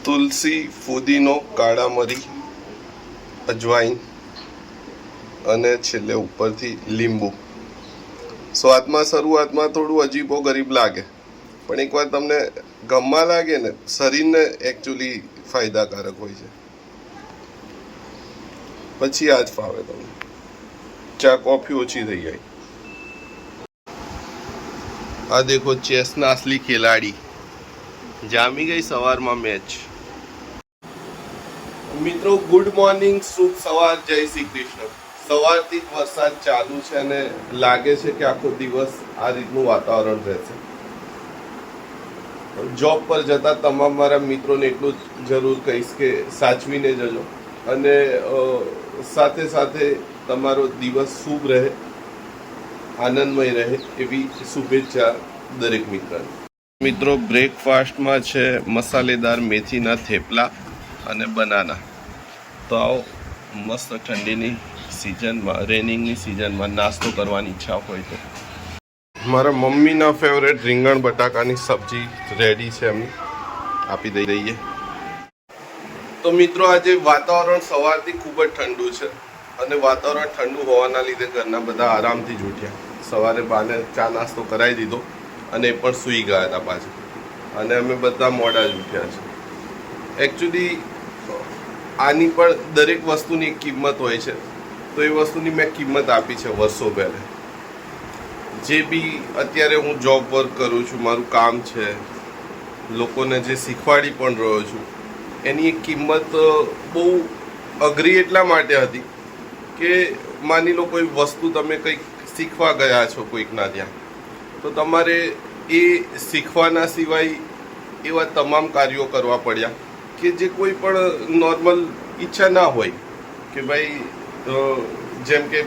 તુલસી, ફુદીનો, કાળા મરી, અજવાઈન અને છેલ્લે ઉપરથી લીંબુ. સ્વાદમાં શરૂઆતમાં થોડું અજીબો ગરીબ લાગે, પણ એકવાર તમને ગમવા લાગે ને, શરીરને એકચ્યુઅલી ફાયદાકારક હોય છે. પછી આ જ ફાવે તમને. ચા કોફી ઓછી થઈ જાય. આ દેખો ચેસના અસલી ખેલાડી, જામી ગઈ સવારમાં મેચ. મિત્રો ગુડ મોર્નિંગ, શુભ સવાર, જય શ્રી કૃષ્ણ. સવારથી જ વરસાદ ચાલુ છે અને લાગે છે કે આખો દિવસ આ રીતનું વાતાવરણ રહેશે. જોબ પર જતા તમામ મારા મિત્રોને એટલું જ જરૂર કહીશ કે સાચવીને જજો અને સાથે સાથે તમારો દિવસ શુભ રહે, આનંદમય રહે એવી શુભેચ્છા દરેક મિત્રને. મિત્રો બ્રેકફાસ્ટમાં છે મસાલેદાર મેથીના થેપલા અને બનાના. તો આવો મસ્ત ઠંડીની સિઝનમાં, રેનિંગની સિઝનમાં નાસ્તો કરવાની ઈચ્છા હોય તો. મારા મમ્મીના ફેવરેટ રીંગણ બટાકાની સબ્જી રેડી છે, એમની આપી દઈએ. તો મિત્રો આજે વાતાવરણ સવારથી ખૂબ જ ઠંડુ છે અને વાતાવરણ ઠંડુ હોવાના લીધે ઘરના બધા આરામથી જ ઉઠ્યા. સવારે બાને ચા નાસ્તો કરાવી દીધો અને એ પણ સૂઈ ગયા હતા પાછા, અને અમે બધા મોડા જ ઉઠ્યા છે. એકચ્યુઅલી આની પણ દરેક વસ્તુની એક કિંમત હોય છે, તો એ વસ્તુની મેં કિંમત આપી છે વર્ષો પહેલાં. જે બી અત્યારે હું જોબ વર્ક કરું છું, મારું કામ છે, લોકોને જે શીખવાડી પણ રહ્યો છું, એની એક કિંમત બહુ અઘરી એટલા માટે હતી કે માની લો કોઈ વસ્તુ તમે કંઈક શીખવા ગયા છો કોઈકના ત્યાં, તો તમારે એ શીખવાના સિવાય એવા તમામ કાર્યો કરવા પડ્યા કે જે કોઈ પણ નોર્મલ ઈચ્છા ના હોય. કે ભાઈ જેમ કે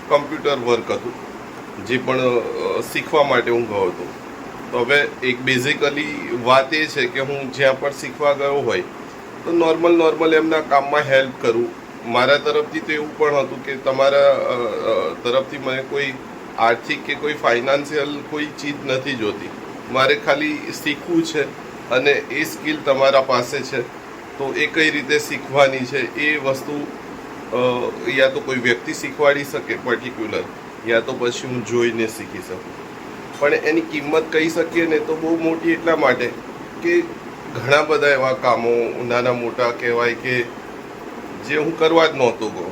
કમ્પ્યુટર વર્ક હતું, જે પણ શીખવા માટે હું ગયો હતો. તો હવે એક બેઝિકલી વાત એ છે કે હું જ્યાં પણ શીખવા ગયો હોય તો નોર્મલ એમના કામમાં હેલ્પ કરું. મારા તરફથી તો એવું પણ હતું કે તમારા તરફથી મને કોઈ આર્થિક કે કોઈ ફાઇનાન્શિયલ કોઈ ચીજ નથી જોતી, મારે ખાલી શીખવું છે અને એ સ્કિલ તમારા પાસે છે તો એ કઈ રીતે શીખવાની છે એ વસ્તુ યા તો કોઈ વ્યક્તિ શીખવાડી શકે પર્ટિક્યુલર, યા તો પછી હું જોઈને શીખી શકું. પણ એની કિંમત કહી શકીએ ને તો બહુ મોટી એટલા માટે કે ઘણા બધા એવા કામો નાના મોટા કહેવાય કે જે હું કરવા જ નહોતો ગયો,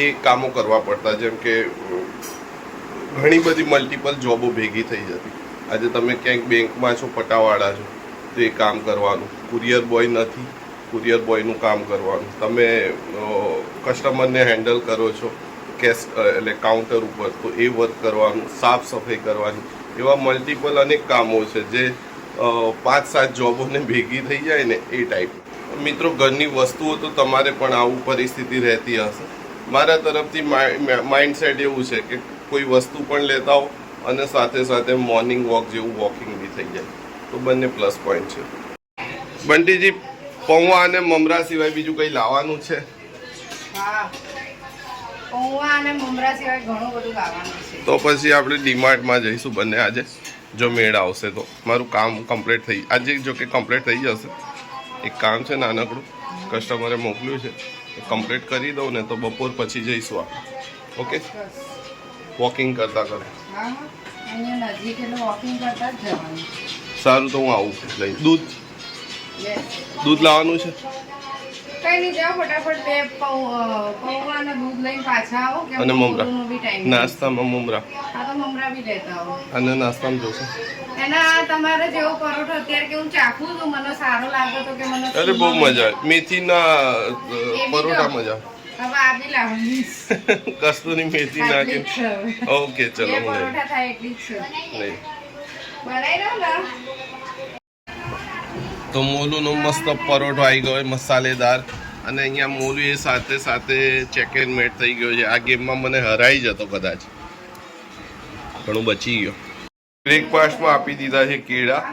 એ કામો કરવા પડતા. જેમ કે ઘણી બધી મલ્ટિપલ જોબો ભેગી થઈ જતી. આજે તમે ક્યાંક બેંકમાં છો, પટાવાળા છો, તો એ કામ કરવાનું. કુરિયર બોય નથી, કુરિયર બોયનું કામ કરવાનું. તમે કસ્ટમરને હેન્ડલ કરો છો કેશ એટલે કાઉન્ટર ઉપર, તો એ વર્ક કરવાનું. સાફ સફાઈ કરવાની. એવા મલ્ટિપલ અનેક કામો છે જે 5-7 જોબોને ભેગી થઈ જાય ને એ ટાઈપ. મિત્રો ઘરની વસ્તુઓ તો તમારે પણ આવું પરિસ્થિતિ રહેતી હશે. મારા તરફથી માઇન્ડસેટ એવું છે કે કોઈ વસ્તુ પણ લેતા હો અને સાથે સાથે મોર્નિંગ વોક જેવું વોકિંગ બી થઈ જાય, તો બંને પ્લસ પોઈન્ટ છે. બંટીજી, પૌવા અને મમરા સિવાય બીજું કંઈ લાવવાનું છે? હા, પૌવા અને મમરા સિવાય ઘણું બધું લાવવાનું છે. તો પછી આપણે ડીમાર્ટમાં જઈશું બંને આજે, જો મેળ આવશે તો. મારું કામ કમ્પ્લીટ થઈ, આજે જો કે કમ્પ્લીટ થઈ જશે. એક કામ છે નાનકડું, કસ્ટમરે મોકલ્યું છે, કમ્પ્લીટ કરી દઉં ને તો બપોર પછી જઈશું આપણે. ઓકે, વોકિંગ કરતા કરે. અહીંયા નજીક એટલે વોકિંગ કરતા જ જવાનું. સારું, તો હું આવું લઈ. દૂધ લાવવાનું છે? કઈ નહીં, જાઓ ફટાફટ 2 પૌવા અને દૂધ લઈને પાછા આવો. કે અને મમરા ટાઈમ નાસ્તામાં મમરા. હા, તો મમરા બી લેતા આવો. અને નાસ્તામાં જોશે એના તમારે જેવો પરોઠો અત્યારે કે હું ચાખું છું, મને સારો લાગે તો કે મને. અરે બહુ મજા આવે મેથીના પરોઠા, મજા. હવે આ બી લાવવાની કસ્તુરી મેથી નાખી. ઓકે, ચલો. પરોઠા થાય એટલી જ છે. નહીં બનાવી દો ને. તો મોલુનો મસ્ત પરોઠો આવી ગયો મસાલેદાર, અને અહીંયા મોલુ એ સાથે સાથે ચેક એન્ડ મેટ થઈ ગયો છે. આ ગેમમાં મને હરાઈ જતો કદાચ, ઘણું બચી ગયો. બ્રેકફાસ્ટમાં આપી દીધા છે કેળા,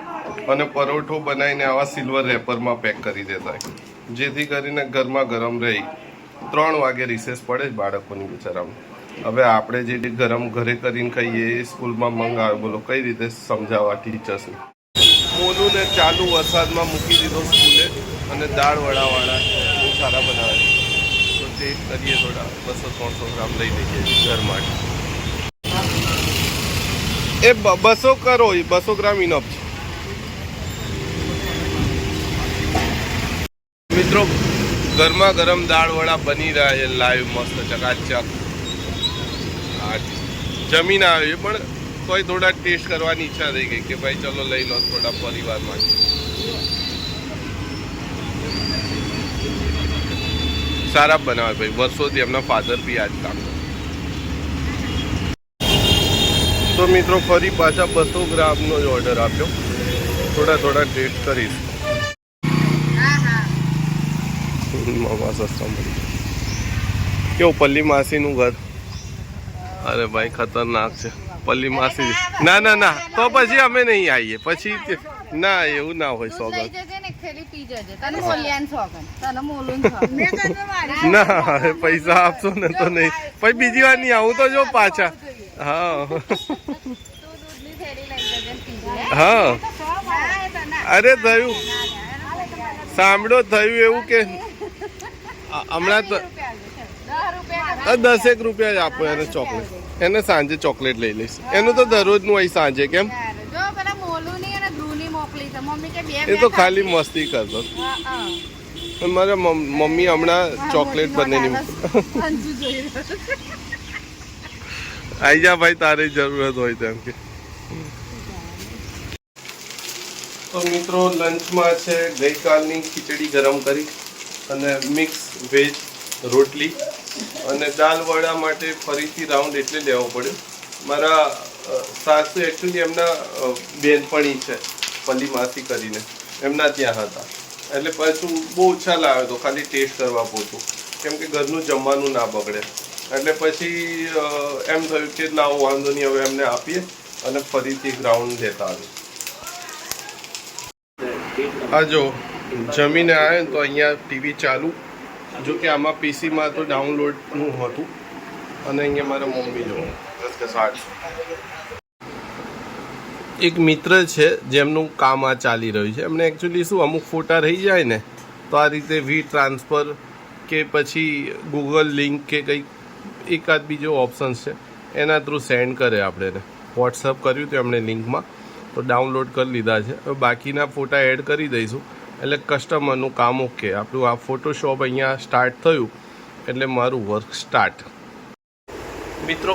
અને પરોઠો બનાવીને આવા સિલ્વર રેપરમાં પેક કરી દેતા હોય, જેથી કરીને ગરમા ગરમ રહી. 3 વાગે રિસેસ પડે જ બાળકોની બિચારામાં. હવે આપણે જે ગરમ ઘરે કરીને ખાઈએ એ સ્કૂલમાં મંગાવે, બોલો કઈ રીતે સમજાવવા ટીચર્સને? મોનુને ચાલુ વરસાદમાં મૂકી દીધો સ્કૂલે અને દાળ વડાવાળા બહુ સારા બનાવે છે. તો ટેસ્ટ કરીએ થોડા 200-300 ગ્રામ લઈ લઈએ ઘર માટે. એ 200 કરો, 200 ગ્રામ ઇનફ છે. મિત્રો ગરમા ગરમ દાળ વડા બની રહ્યા છે લાઈવ મસ્ત ચકાચક. જમીન આવે પણ તોય થોડા ટેસ્ટ કરવાની ઈચ્છા થઈ ગઈ કે ભાઈ ચલો લઈ લો થોડા પરિવાર માટે. સારા બનાવે ભાઈ, વર્ષોથી એમના ફાધર બી આ જ કામ કરે. તો મિત્રો ફરી પાછા 200 ગ્રામનો જ ઓર્ડર આપ્યો. થોડા ટેસ્ટ કરીશ. મામા સસ્તા મળી કેવું પલ્લી માસીનું ઘર. અરે ભાઈ ખતરનાક છે પલ્લી માસી. ના તો પછી અમે નહીં આવીએ પછી. ના એવું ના હોય સોગન. ના પૈસા આપશો ને તો નહીં પછી બીજી વાર નહીં આવું તો જો પાછા. હા હા અરે થયું સાંભળો થયું એવું કે હમણાં તો 10 રૂપિયા જ આપો એને ચોકલેટ. એને સાંજે ચોકલેટ લઈ લઈશ. એનું તો દરરોજનું હોય સાંજે. કેમ એ તો ખાલી મસ્તી કરતો. મારા મમ્મી હમણાં ચોકલેટ બનેલી આઈ જા ભાઈ તારે જરૂરત હોય તેમ કે. તો મિત્રો લંચમાં છે ગઈકાલની ખીચડી ગરમ કરી અને મિક્સ વેજ રોટલી અને દાલ વડા માટે ફરીથી રાઉન્ડ એટલે લેવો પડ્યો. મારા સાસુ એકચ્યુઅલી એમના બેનપણી છે પલ્લી માસી કરીને, એમના ત્યાં હતા એટલે પાછું બહુ ઓછા લાવ્યો હતો ખાલી ટેસ્ટ કરવા પૂરતું, કેમ કે ઘરનું જમવાનું ના બગડે. એટલે પછી એમ થયું કે લાવો વાંધો નહીં હવે એમને આપીએ અને ફરીથી એક રાઉન્ડ લેતા આવ્યો. આ જો જમીને આવ્યો તો અહીંયા ટીવી ચાલુ. જો કે આમાં પીસીમાં તો ડાઉનલોડનું હતું અને અહીંયા મારા મમ્મી જો એક મિત્ર છે જેમનું કામ આ ચાલી રહ્યું છે. એમને એકચ્યુઅલી શું અમુક ફોટા રહી જાય ને તો આ રીતે વી ટ્રાન્સફર કે પછી ગૂગલ લિંક કે કંઈક એકાદ બીજો ઓપ્શન છે એના થ્રુ સેન્ડ કરે આપણે. વોટ્સઅપ કર્યું તો એમણે લિંકમાં તો ડાઉનલોડ કરી લીધા છે. હવે બાકીના ફોટા એડ કરી દઈશું એટલે કસ્ટમરનું કામ ઓકે. આપણું આ ફોટોશોપ અહીંયા સ્ટાર્ટ થયું એટલે મારું વર્ક સ્ટાર્ટ. મિત્રો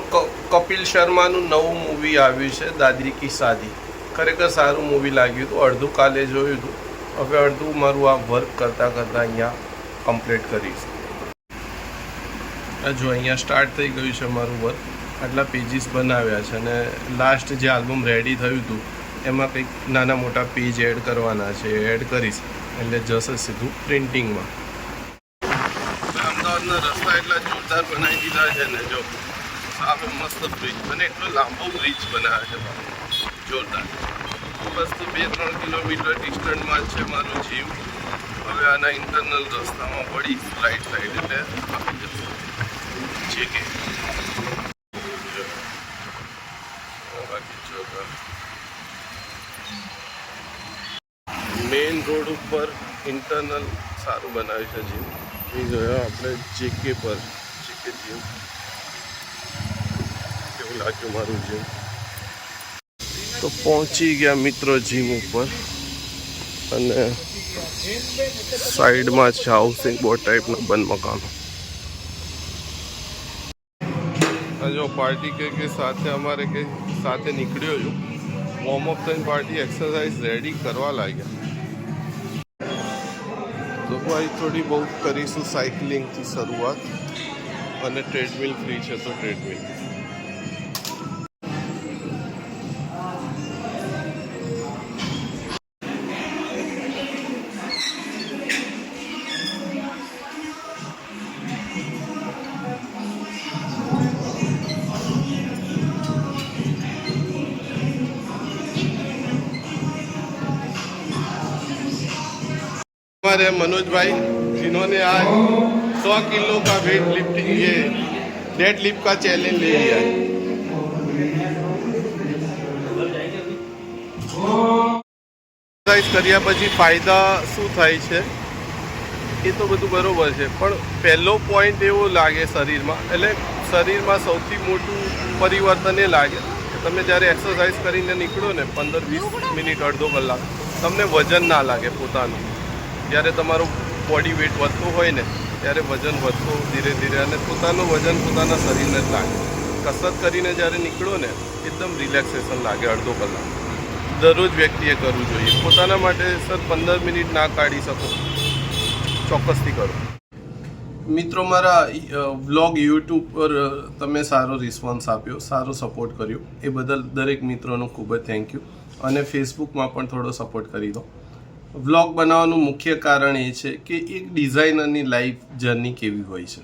કપિલ શર્માનું નવું મૂવી આવ્યું છે દાદી કી શાદી. ખરેખર સારું મૂવી લાગ્યું હતું. અડધું કાલે જોયું હતું, હવે અડધું મારું આ વર્ક કરતાં અહીંયા કમ્પ્લીટ કરીશ. જો અહીંયા સ્ટાર્ટ થઈ ગયું છે મારું વર્ક. આટલા પેજીસ બનાવ્યા છે અને લાસ્ટ જે આલ્બમ રેડી થયું હતું એમાં કંઈક નાના મોટા પેજ એડ કરવાના છે. એડ કરીશ એટલે જશે સીધું પ્રિન્ટિંગમાં. અમદાવાદના રસ્તા એટલા જોરદાર બનાવી દીધા છે ને. જો સારો મસ્ત બ્રિજ અને એટલો લાંબો બ્રિજ બનાવે છે જોરદાર. બસ તો 2-3 કિલોમીટર ડિસ્ટન્સમાં જ છે મારું જીમ. હવે આના ઇન્ટરનલ રસ્તામાં પડી રાઈટ સાઈડ એટલે આવી જશે જે કે મેઇન રોડ ઉપર ઇન્ટરનલ સારું બનાવ્યું છે જીમ. એ જોયા આપણે જેકે પર જેકે જીમ. કેવું લાગ્યું મારું જીમ? તો પહોંચી ગયા મિત્રો જીમ ઉપર અને સાઈડમાં છે હાઉસિંગ બોર્ડ ટાઈપના બંધ મકાનો. જો પાર્ટી કે સાથે અમારે કે સાથે નીકળ્યો છું. વોર્મઅપ થઈને પાર્ટી એક્સરસાઇઝ રેડી કરવા લાગ્યા. તો ભાઈ થોડી બહુ કરીશું સાયકલિંગથી શરૂઆત અને ટ્રેડમિલ ફ્રી છે તો ટ્રેડમિલ. हमारे मनोज भाई जिन्होंने आज 100 किलो का वेट लिफ्टिंग ये डेड लिफ्ट का चैलेंज ले लिया है. એક્સરસાઇઝ કર્યા પછી ફાયદા શું થાય છે એ તો બધું બરોબર છે, પણ પહેલો પોઈન્ટ એવો લાગે શરીરમાં, એટલે શરીરમાં સૌથી મોટું પરિવર્તન એ લાગે કે તમે જ્યારે એક્સરસાઇઝ કરીને નીકળો ને 15-20 મિનિટ અડધો કલાક, તમને વજન ના લાગે પોતાનું. જ્યારે તમારું બોડી વેઇટ વધતું હોય ને ત્યારે વજન વધતું ધીરે ધીરે, અને પોતાનું વજન પોતાના શરીરને જ લાગે. કસરત કરીને જ્યારે નીકળો ને એકદમ રિલેક્સેશન લાગે અડધો કલાક. દરરોજ વ્યક્તિએ કરવું જોઈએ. પોતાના માટે સર 15 મિનિટ ના કાઢી શકો, ચોક્કસથી કરો. મિત્રો, મારા વ્લોગ યુટ્યુબ પર તમે સારો રિસ્પોન્સ આપ્યો, સારો સપોર્ટ કર્યો, એ બદલ દરેક મિત્રોનો ખૂબ જ થેન્ક યુ. અને ફેસબુકમાં પણ થોડો સપોર્ટ કરી દો. વ્લોગ બનાવવાનું મુખ્ય કારણ એ છે કે એક ડિઝાઇનરની લાઈફ જર્ની કેવી હોય છે.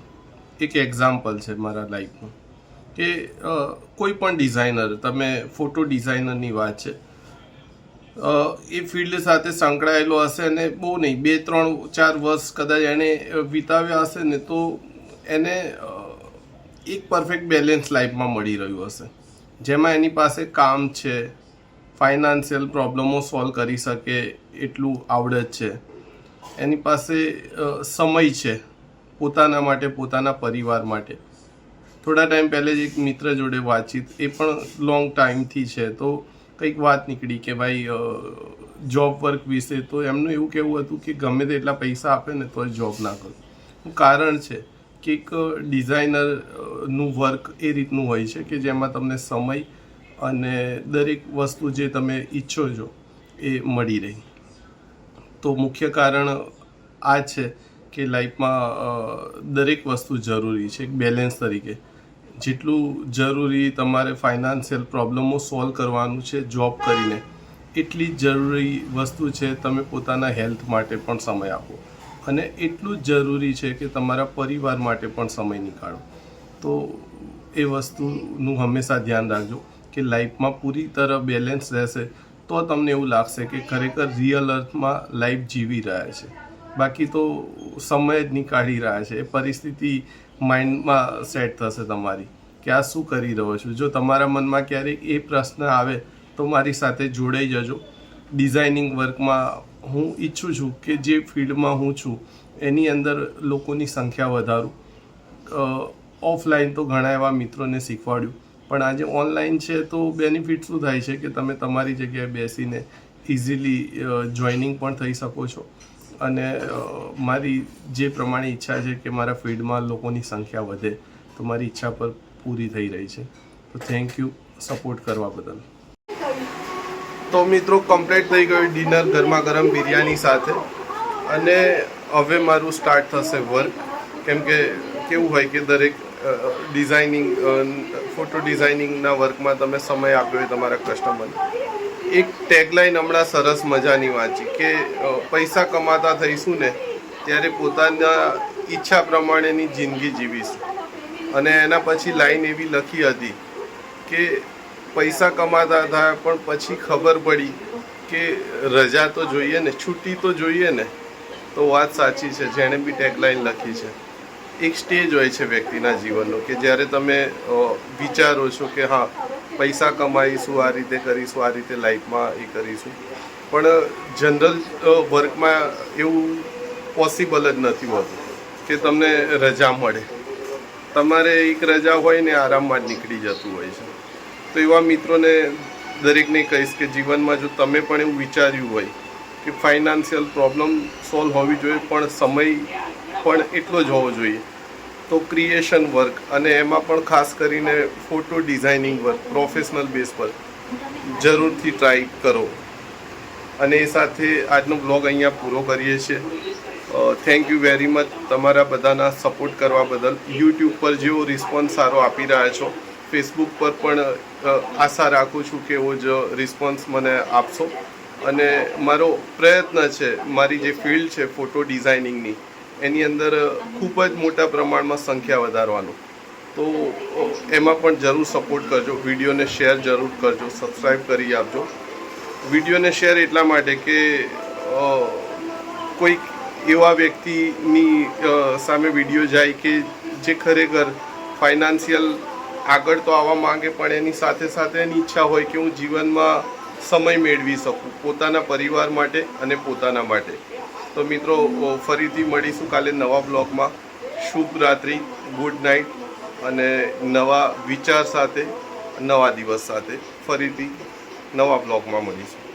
એક એક્ઝામ્પલ છે મારા લાઈફનું કે કોઈ પણ ડિઝાઇનર, તમે ફોટો ડિઝાઇનરની વાત છે, એ ફિલ્ડ સાથે સંકળાયેલો હશે અને બહુ નહીં 2-3-4 વર્ષ કદાચ એણે વિતાવ્યા હશે ને તો એને એક પરફેક્ટ બેલેન્સ લાઈફમાં મળી રહ્યું હશે, જેમાં એની પાસે કામ છે, ફાઇનાન્શિયલ પ્રોબ્લેમો સોલ્વ કરી શકે એટલું આવડત છે, એની પાસે સમય છે પોતાના માટે, પોતાના પરિવાર માટે. થોડા ટાઈમ પહેલે જ એક મિત્ર જોડે વાતચીત, એ પણ લોંગ ટાઈમથી છે, તો કંઈક વાત નીકળી કે ભાઈ જોબ વર્ક વિશે, તો એમનું એવું કહેવું હતું કે ગમે તે એટલા પૈસા આપે ને તો જોબ ના કરું. કારણ છે કે એક ડિઝાઇનરનું વર્ક એ રીતનું હોય છે કે જેમાં તમને સમય અને દરેક વસ્તુ જે તમે ઈચ્છો છો એ મળી રહી. તો મુખ્ય કારણ આ છે કે લાઈફમાં દરેક વસ્તુ જરૂરી છે એક બેલેન્સ તરીકે. જેટલું જરૂરી તમારે ફાઇનાન્શિયલ પ્રોબ્લેમો સોલ્વ કરવાનું છે જોબ કરીને, એટલી જ જરૂરી વસ્તુ છે તમે પોતાના હેલ્થ માટે પણ સમય આપો, અને એટલું જ જરૂરી છે કે તમારા પરિવાર માટે પણ સમય નીકાળો. તો એ વસ્તુનું હંમેશા ધ્યાન રાખજો કે લાઈફમાં પૂરી તરહ બેલેન્સ રહેશે તો તમને એવું લાગશે કે ખરેખર રિયલ અર્થમાં લાઈફ જીવી રહ્યા છે. બાકી તો સમય જ નીકાળી રહ્યા છે. એ પરિસ્થિતિ માઇન્ડમાં સેટ થશે તમારી કે આ શું કરી રહ્યો છું. જો તમારા મનમાં ક્યારેક એ પ્રશ્ન આવે તો મારી સાથે જોડાઈ જજો. ડિઝાઇનિંગ વર્કમાં હું ઈચ્છું છું કે જે ફિલ્ડમાં હું છું એની અંદર લોકોની સંખ્યા વધારું. ઓફલાઈન તો ઘણા એવા મિત્રોને શીખવાડ્યું, પણ આજે ઓનલાઈન છે તો બેનિફિટ શું થાય છે કે તમે તમારી જગ્યાએ બેસીને ઇઝીલી જોઈનિંગ પણ થઈ શકો છો. અને મારી જે પ્રમાણે ઈચ્છા છે કે મારા ફિલ્ડમાં લોકોની સંખ્યા વધે, તો મારી ઈચ્છા પર પૂરી થઈ રહી છે. તો થેન્ક યુ સપોર્ટ કરવા બદલ. તો મિત્રો, કમ્પ્લીટ થઈ ગયું ડિનર ગરમા ગરમ બિરયાની સાથે, અને હવે મારું સ્ટાર્ટ થશે વર્ક. કેમ કે કેવું હોય કે દરેક ડિઝાઇનિંગ, ફોટો ડિઝાઇનિંગના વર્કમાં તમે સમય આપ્યો હોય તમારા કસ્ટમરને. એક ટેગલાઇન હમણાં સરસ મજાની વાંચી કે પૈસા કમાતા થઈશું ને ત્યારે પોતાના ઈચ્છા પ્રમાણેની જિંદગી જીવીશું. અને એના પછી લાઈન એવી લખી હતી કે પૈસા કમાતા થયા પણ પછી ખબર પડી કે રજા તો જોઈએ ને, છુટ્ટી તો જોઈએ ને. તો વાત સાચી છે, જેણે બી ટેગલાઇન લખી છે. એક સ્ટેજ હોય છે વ્યક્તિના જીવનનો કે જ્યારે તમે વિચારો છો કે હા પૈસા કમાઈશું, આ રીતે કરીશું, આ રીતે લાઈફમાં એ કરીશું, પણ જનરલ વર્કમાં એવું પોસિબલ જ નથી હોતું કે તમને રજા મળે. તમારે એક રજા હોય ને આરામમાં જ નીકળી જતું હોય છે. તો એવા મિત્રોને દરેકને કહીશ કે જીવનમાં જો તમે પણ એવું વિચાર્યું હોય કે ફાઇનાન્શિયલ પ્રોબ્લેમ સોલ્વ હોવી જોઈએ પણ સમય પણ એટલો જ હોવો જોઈએ, તો ક્રિએશન વર્ક, અને એમાં પણ ખાસ કરીને photo designing work professional base પર જરૂરથી ટ્રાય કરો. અને એ સાથે આજનો બ્લોગ અહીંયા પૂરો કરીએ છીએ. થેન્ક યુ વેરી મચ તમારા બધાના સપોર્ટ કરવા બદલ. યુટ્યુબ પર જેવો રિસ્પોન્સ સારો આપી રહ્યા છો, ફેસબુક પર પણ આશા રાખું છું કે એવો જ રિસ્પોન્સ મને આપશો. અને મારો પ્રયત્ન છે મારી જે ફિલ્ડ છે ફોટો ડિઝાઇનિંગની, એની અંદર ખૂબ જ મોટા પ્રમાણમાં સંખ્યા વધારવાનો. તો એમાં પણ જરૂર સપોર્ટ કરજો. વિડીયોને શેર જરૂર કરજો, સબસ્ક્રાઈબ કરી આપજો. વિડીયોને શેર એટલા માટે કે કોઈક એવા વ્યક્તિની સામે વિડીયો જાય કે જે ખરેખર ફાઇનાન્શિયલ આગળ તો આવવા માંગે પણ એની સાથે સાથે એની ઈચ્છા હોય કે હું જીવનમાં સમય મેળવી શકું પોતાના પરિવાર માટે અને પોતાના માટે. તો મિત્રો ફરીથી મળીશું કાલે નવા બ્લોગમાં. શુભ રાત્રિ, ગુડ નાઇટ, અને નવા વિચાર સાથે નવા દિવસ સાથે ફરીથી નવા બ્લોગમાં મળીશું.